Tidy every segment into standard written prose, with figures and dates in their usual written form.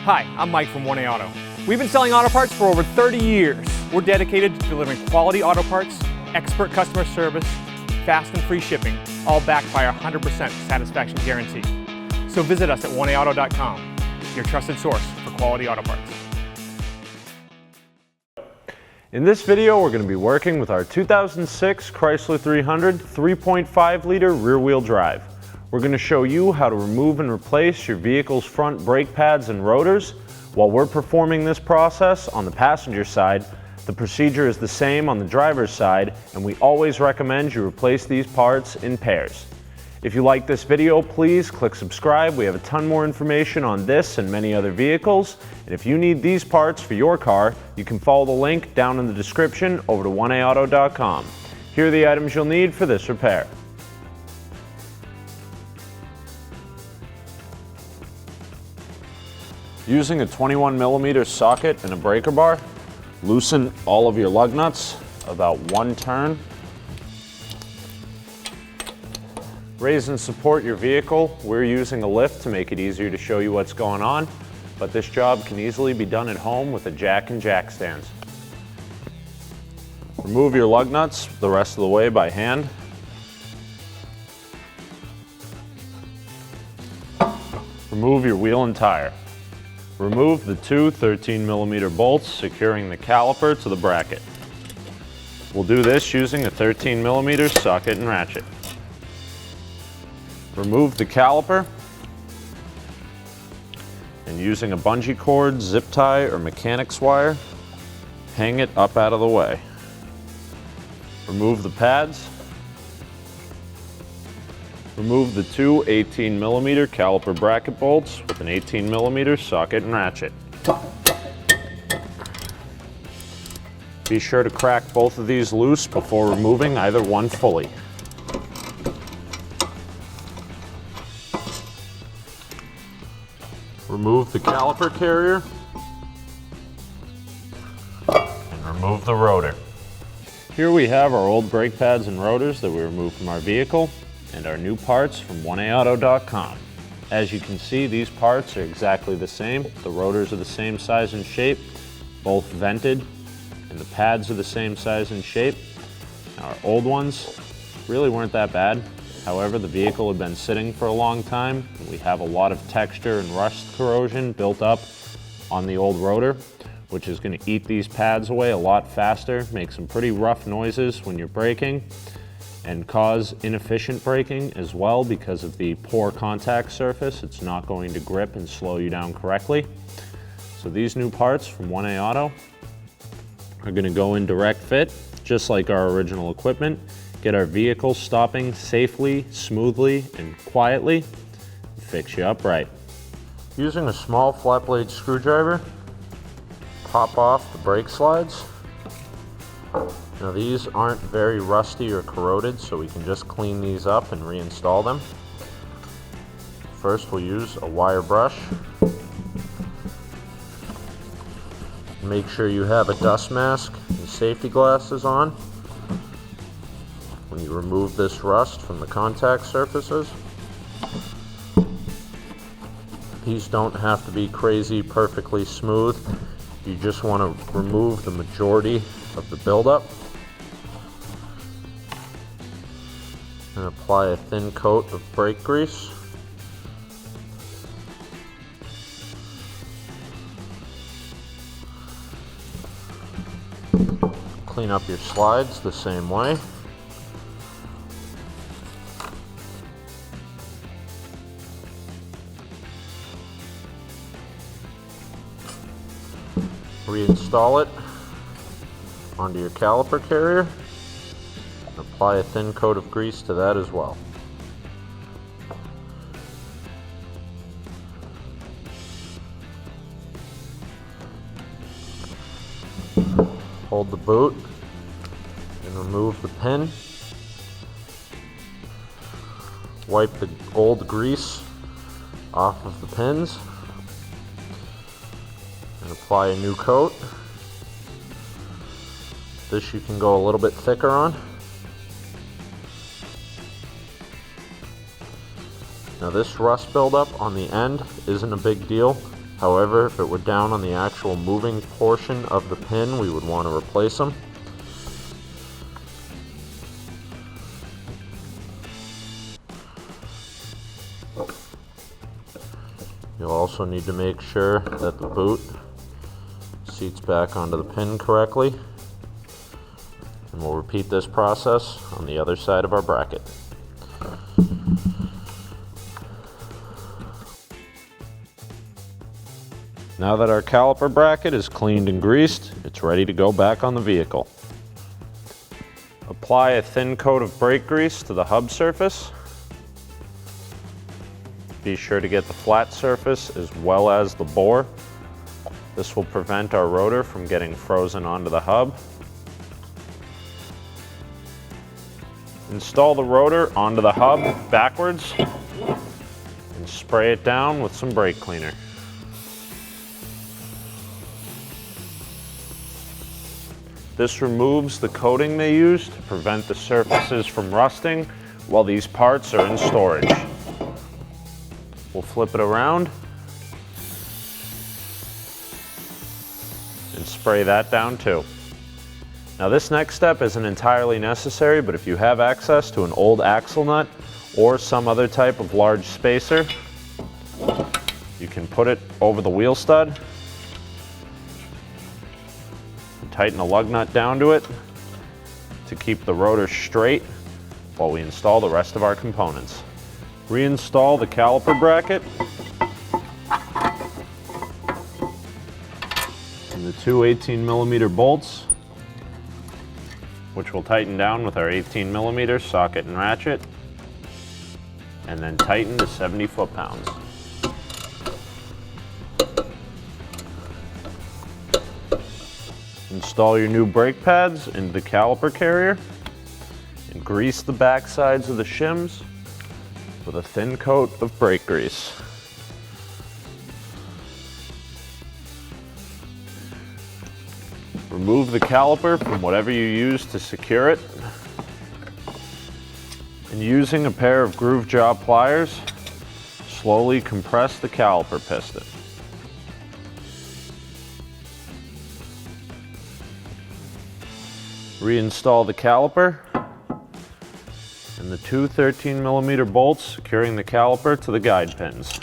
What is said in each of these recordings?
Hi, I'm Mike from 1A Auto. We've been selling auto parts for over 30 years. We're dedicated to delivering quality auto parts, expert customer service, fast and free shipping, all backed by our 100% satisfaction guarantee. So visit us at 1AAuto.com, your trusted source for quality auto parts. In this video, we're going to be working with our 2006 Chrysler 300 3.5-liter rear-wheel drive. We're going to show you how to remove and replace your vehicle's front brake pads and rotors. While we're performing this process on the passenger side, the procedure is the same on the driver's side, and we always recommend you replace these parts in pairs. If you like this video, please click subscribe. We have a ton more information on this and many other vehicles. And if you need these parts for your car, you can follow the link down in the description over to 1AAuto.com. Here are the items you'll need for this repair. Using a 21mm socket and a breaker bar, loosen all of your lug nuts about one turn. Raise and support your vehicle. We're using a lift to make it easier to show you what's going on, but this job can easily be done at home with a jack and jack stands. Remove your lug nuts the rest of the way by hand. Remove your wheel and tire. Remove the two 13mm bolts securing the caliper to the bracket. We'll do this using a 13mm socket and ratchet. Remove the caliper and using a bungee cord, zip tie, or mechanics wire, hang it up out of the way. Remove the pads. Remove the two 18mm caliper bracket bolts with an 18mm socket and ratchet. Be sure to crack both of these loose before removing either one fully. Remove the caliper carrier and remove the rotor. Here we have our old brake pads and rotors that we removed from our vehicle and our new parts from 1AAuto.com. As you can see, these parts are exactly the same. The rotors are the same size and shape, both vented, and the pads are the same size and shape. Now, our old ones really weren't that bad. However, the vehicle had been sitting for a long time, and we have a lot of texture and rust corrosion built up on the old rotor, which is going to eat these pads away a lot faster, make some pretty rough noises when you're braking, and cause inefficient braking as well because of the poor contact surface. It's not going to grip and slow you down correctly. So these new parts from 1A Auto are going to go in direct fit, just like our original equipment. Get our vehicle stopping safely, smoothly, and quietly, and fix you up right. Using a small flat blade screwdriver, pop off the brake slides. Now these aren't very rusty or corroded, so we can just clean these up and reinstall them. First we'll use a wire brush. Make sure you have a dust mask and safety glasses on when you remove this rust from the contact surfaces. These don't have to be crazy perfectly smooth. You just want to remove the majority of the buildup and apply a thin coat of brake grease. Clean up your slides the same way. Reinstall it onto your caliper carrier and apply a thin coat of grease to that as well. Hold the boot and remove the pin. Wipe the old grease off of the pins and apply a new coat. This you can go a little bit thicker on. Now this rust buildup on the end isn't a big deal. However, if it were down on the actual moving portion of the pin, we would want to replace them. You'll also need to make sure that the boot seats back onto the pin correctly. And we'll repeat this process on the other side of our bracket. Now that our caliper bracket is cleaned and greased, it's ready to go back on the vehicle. Apply a thin coat of brake grease to the hub surface. Be sure to get the flat surface as well as the bore. This will prevent our rotor from getting frozen onto the hub. Install the rotor onto the hub backwards and spray it down with some brake cleaner. This removes the coating they use to prevent the surfaces from rusting while these parts are in storage. We'll flip it around and spray that down too. Now this next step isn't entirely necessary, but if you have access to an old axle nut or some other type of large spacer, you can put it over the wheel stud and tighten a lug nut down to it to keep the rotor straight while we install the rest of our components. Reinstall the caliper bracket and the two 18mm bolts, which we'll tighten down with our 18mm socket and ratchet, and then tighten to 70 foot-pounds. Install your new brake pads into the caliper carrier and grease the back sides of the shims with a thin coat of brake grease. Remove the caliper from whatever you use to secure it, and using a pair of groove jaw pliers, slowly compress the caliper piston. Reinstall the caliper and the two 13mm bolts securing the caliper to the guide pins.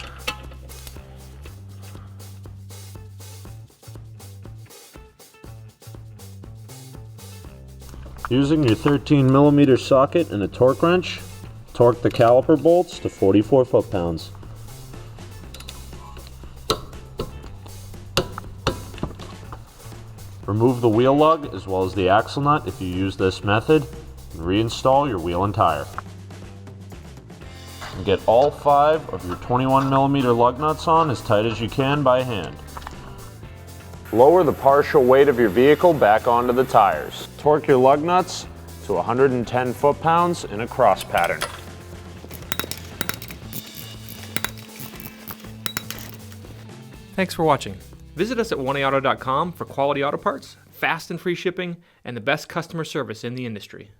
Using your 13mm socket and a torque wrench, torque the caliper bolts to 44 foot-pounds. Remove the wheel lug as well as the axle nut if you use this method, and reinstall your wheel and tire. And get all 5 of your 21mm lug nuts on as tight as you can by hand. Lower the partial weight of your vehicle back onto the tires. Torque your lug nuts to 110 foot-pounds in a cross pattern. Thanks for watching. Visit us at oneauto.com for quality auto parts, fast and free shipping, and the best customer service in the industry.